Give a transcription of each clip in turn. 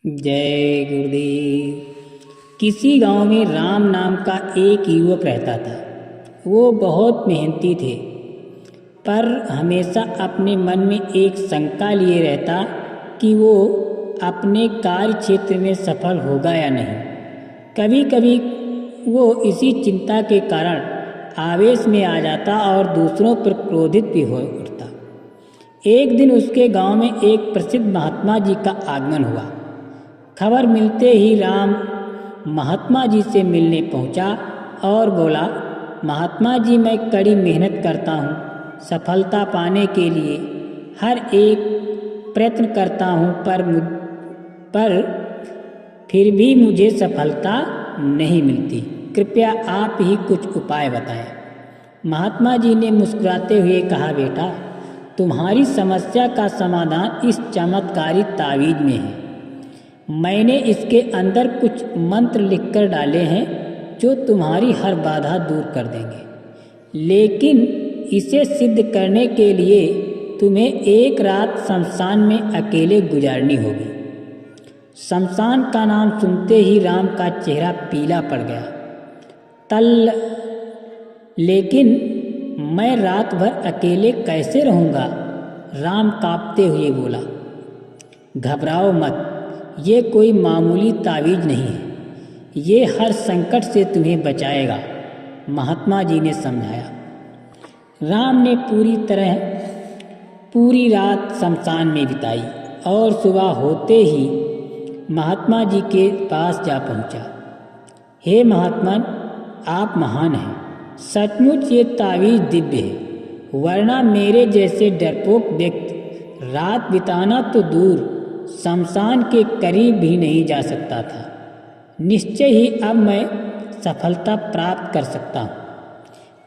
जय गुरुदेव। किसी गांव में राम नाम का एक युवक रहता था। वो बहुत मेहनती थे, पर हमेशा अपने मन में एक शंका लिए रहता कि वो अपने कार्य क्षेत्र में सफल होगा या नहीं। कभी कभी वो इसी चिंता के कारण आवेश में आ जाता और दूसरों पर क्रोधित भी हो उठता। एक दिन उसके गांव में एक प्रसिद्ध महात्मा जी का आगमन हुआ। खबर मिलते ही राम महात्मा जी से मिलने पहुंचा और बोला, महात्मा जी, मैं कड़ी मेहनत करता हूं, सफलता पाने के लिए हर एक प्रयत्न करता हूं, पर फिर भी मुझे सफलता नहीं मिलती। कृपया आप ही कुछ उपाय बताएं। महात्मा जी ने मुस्कुराते हुए कहा, बेटा, तुम्हारी समस्या का समाधान इस चमत्कारी तावीज में है। मैंने इसके अंदर कुछ मंत्र लिखकर डाले हैं जो तुम्हारी हर बाधा दूर कर देंगे, लेकिन इसे सिद्ध करने के लिए तुम्हें एक रात शमशान में अकेले गुजारनी होगी। शमशान का नाम सुनते ही राम का चेहरा पीला पड़ गया। लेकिन मैं रात भर अकेले कैसे रहूँगा? राम कांपते हुए बोला। घबराओ मत, ये कोई मामूली तावीज नहीं है, ये हर संकट से तुम्हें बचाएगा, महात्मा जी ने समझाया। राम ने पूरी रात शमशान में बिताई और सुबह होते ही महात्मा जी के पास जा पहुंचा। हे महात्मा, आप महान हैं, सचमुच ये तावीज दिव्य है, वरना मेरे जैसे डरपोक व्यक्ति रात बिताना तो दूर शमशान के करीब भी नहीं जा सकता था। निश्चय ही अब मैं सफलता प्राप्त कर सकता हूँ।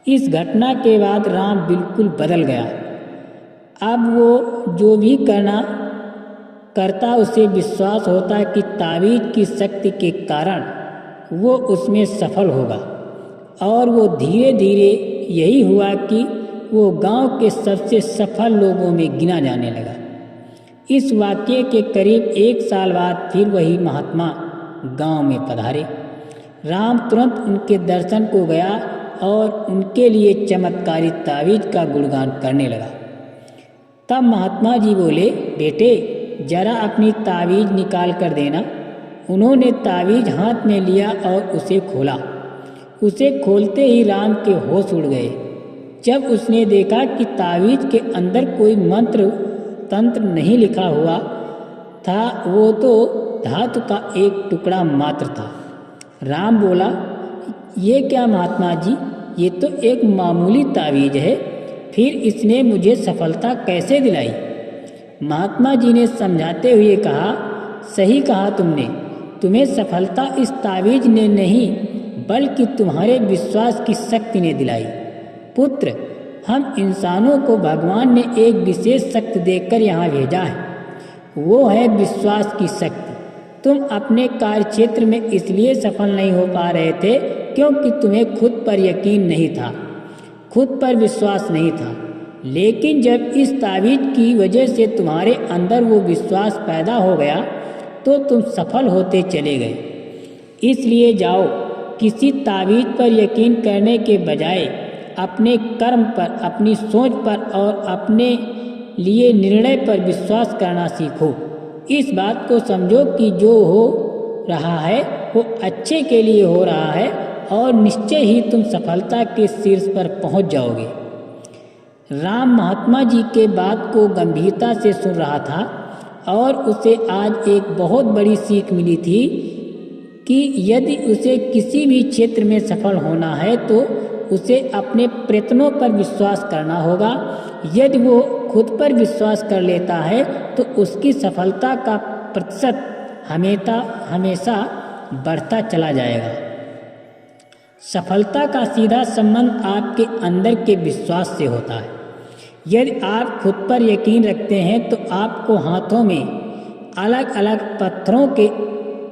इस घटना के बाद राम बिल्कुल बदल गया। अब वो जो भी करता उसे विश्वास होता कि तावीज की शक्ति के कारण वो उसमें सफल होगा। और वो धीरे धीरे यही हुआ कि वो गांव के सबसे सफल लोगों में गिना जाने लगा। इस वाक्य के करीब 1 साल बाद फिर वही महात्मा गांव में पधारे। राम तुरंत उनके दर्शन को गया और उनके लिए चमत्कारी तावीज का गुणगान करने लगा। तब महात्मा जी बोले, बेटे, जरा अपनी तावीज निकाल कर देना। उन्होंने तावीज हाथ में लिया और उसे खोला। उसे खोलते ही राम के होश उड़ गए। जब उसने देखा कि तावीज के अंदर कोई मंत्र तंत्र नहीं लिखा हुआ था, वो तो धातु का एक टुकड़ा मात्र था। राम बोला, ये क्या महात्मा जी, ये तो एक मामूली तावीज है, फिर इसने मुझे सफलता कैसे दिलाई? महात्मा जी ने समझाते हुए कहा, सही कहा तुमने, तुम्हें सफलता इस तावीज ने नहीं बल्कि तुम्हारे विश्वास की शक्ति ने दिलाई। पुत्र, हम इंसानों को भगवान ने एक विशेष शक्ति देकर यहाँ भेजा है, वो है विश्वास की शक्ति। तुम अपने कार्य क्षेत्र में इसलिए सफल नहीं हो पा रहे थे क्योंकि तुम्हें खुद पर यकीन नहीं था, खुद पर विश्वास नहीं था। लेकिन जब इस तावीज की वजह से तुम्हारे अंदर वो विश्वास पैदा हो गया तो तुम सफल होते चले गए। इसलिए जाओ, किसी तावीज पर यकीन करने के बजाय अपने कर्म पर, अपनी सोच पर और अपने लिए निर्णय पर विश्वास करना सीखो। इस बात को समझो कि जो हो रहा है वो अच्छे के लिए हो रहा है और निश्चय ही तुम सफलता के शीर्ष पर पहुंच जाओगे। राम महात्मा जी के बात को गंभीरता से सुन रहा था और उसे आज एक बहुत बड़ी सीख मिली थी कि यदि उसे किसी भी क्षेत्र में सफल होना है तो उसे अपने प्रयत्नों पर विश्वास करना होगा। यदि वो खुद पर विश्वास कर लेता है तो उसकी सफलता का प्रतिशत हमेशा बढ़ता चला जाएगा। सफलता का सीधा संबंध आपके अंदर के विश्वास से होता है। यदि आप खुद पर यकीन रखते हैं तो आपको हाथों में अलग अलग पत्थरों के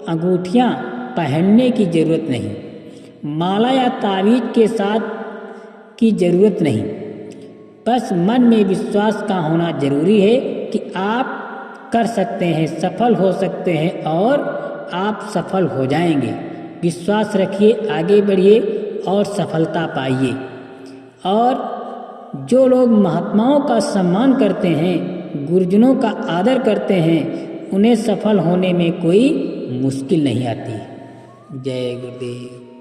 अंगूठियां पहनने की जरूरत नहीं, माला या तावीज के साथ की जरूरत नहीं। बस मन में विश्वास का होना जरूरी है कि आप कर सकते हैं, सफल हो सकते हैं और आप सफल हो जाएंगे। विश्वास रखिए, आगे बढ़िए और सफलता पाइए। और जो लोग महात्माओं का सम्मान करते हैं, गुरुजनों का आदर करते हैं, उन्हें सफल होने में कोई मुश्किल नहीं आती। जय गुरुदेव।